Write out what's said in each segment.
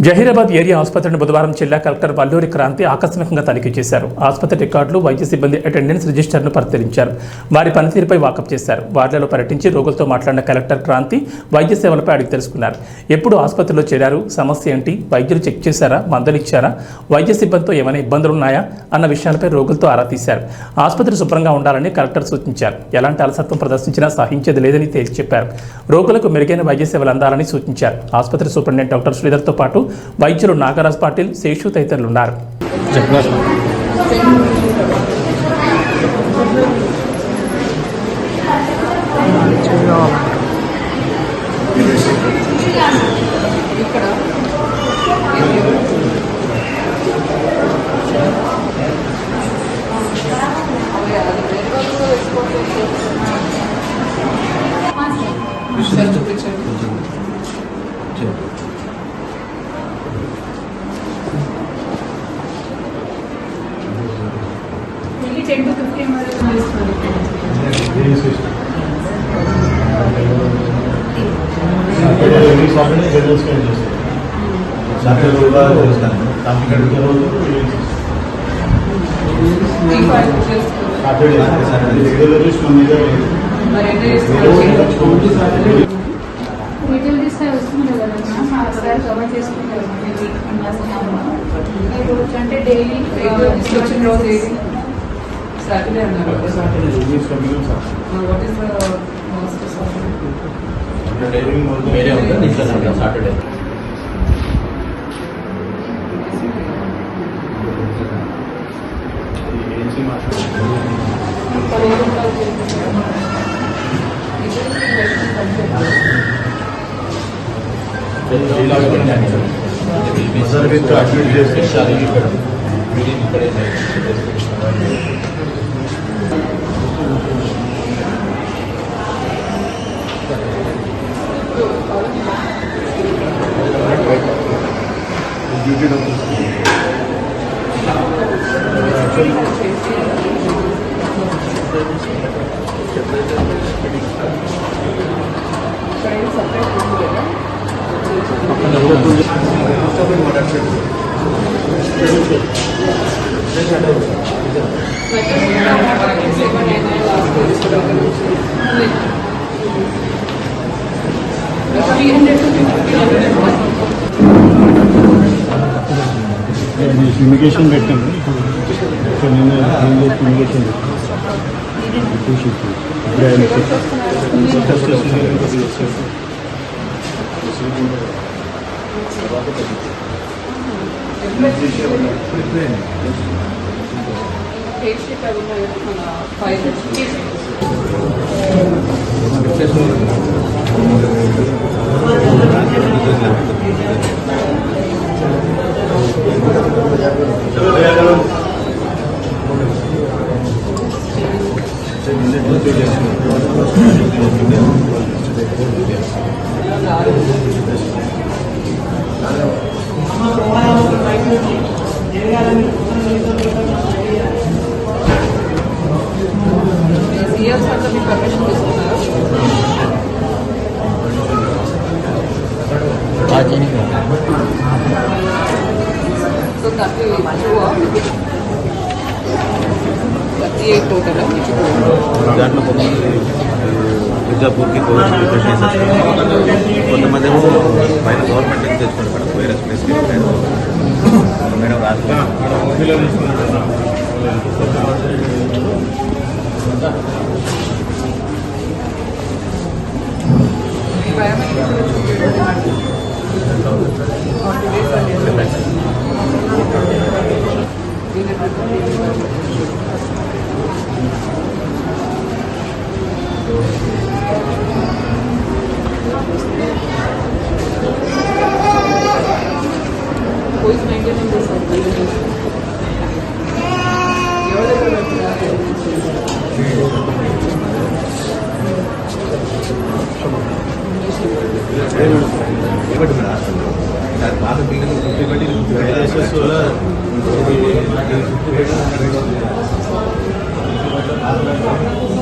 Zaheerabad area ఆసుపత్రిని బుధవారం జిల్లా కలెక్టర్ వల్లూరి క్రాంతి ఆకస్మికంగా తనిఖీ చేశారు. ఆసుపత్రి రికార్డులు, వైద్య సిబ్బంది అటెండెన్స్ రిజిస్టర్ను పరిశీలించారు. వారి పనితీరుపై వాకప్ చేశారు. వార్డులలో పర్యటించి రోగులతో మాట్లాడిన కలెక్టర్ క్రాంతి వైద్య సేవలపై అడిగి తెలుసుకున్నారు. ఎప్పుడు ఆసుపత్రిలో చేరారు, సమస్య ఏంటి, వైద్యులు చెక్ చేశారా, మందులు ఇచ్చారా, వైద్య సిబ్బందితో ఏమైనా ఇబ్బందులు ఉన్నాయా అన్న విషయాలపై రోగులతో ఆరా తీశారు. ఆసుపత్రి శుభ్రంగా ఉండాలని కలెక్టర్ సూచించారు. ఎలాంటి అలసత్వం ప్రదర్శించినా సహించేది లేదని తేల్చి చెప్పారు. రోగులకు మెరుగైన వైద్య సేవలు అందాలని సూచించారు. ఆసుపత్రి సూపరింటెండెంట్ డాక్టర్ శ్రీధర్తో పాటు వైద్యులు నాగరాజ్ పాటిల్, శేషు తదితరులు ఉన్నారు. అంటే డైలీ వచ్చిన రోజు Saturday and Saturday. What is the most Saturday? Fumigation పెట్టాము. Fumigation So that will show up. 38 total. విద్యాపూర్కి కొంతమంది పైన గవర్నమెంట్ నుంచి తెచ్చుకుంటారు వేరే place madam Who is maintaining this? బాగా పిల్లలు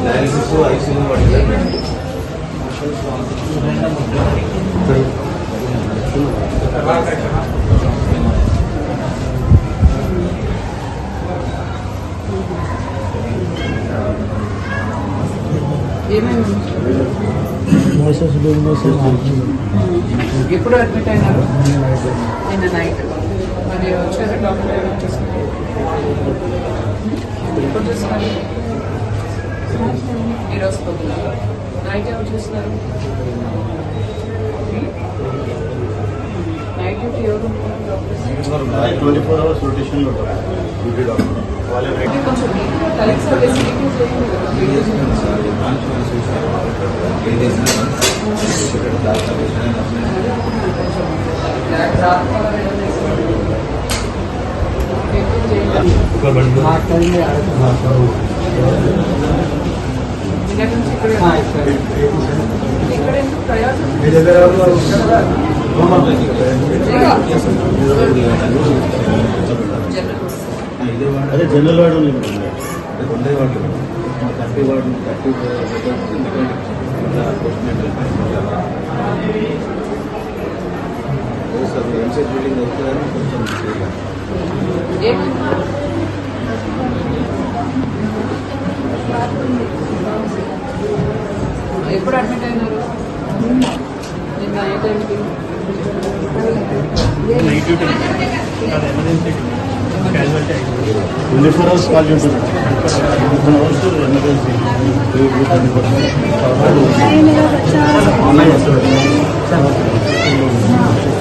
డయాలిసిస్ ఐసీయూ వాటి ఎప్పుడు అడ్మిట్ అయినారు? నిన్న నైట్. మరి వచ్చారు డాక్టర్ ఎవరు చూసుకున్నారు? ఎప్పుడు చూస్తున్నారు? ఈరోజు పొద్దున. నైట్ ఎవరు చూస్తున్నారు? నైట్ డ్యూటీ ఎవరు ఉంటారు డాక్టర్స్? 24 hours rotation లో ఉంటారు డ్యూటీ డాక్టర్. అంటే కొంచెం నీట్గా కలెక్ట్ చేసి వీడియోస్ చేయండి కదా. వీడియోస్ ఇక్కడ ఎందుకు ప్రయాసం? అదే జనరల్ వార్డు ఉంది. రెండే ward 30 ward 30 sir EAMCET building అవుతుందని కొంచెం ఏమన్నా ఎప్పుడు అడ్మిట్ అయినారు? నిన్న ఏ టైంకి? నైట్ డ్యూటీ అది ఎమర్జెన్సీ క్యాజువాలిటీ 24 hours కాల్ ఉంటుంది. 24 hours ఎమర్జెన్సీ. ఆన్లైన్ వస్తుంది.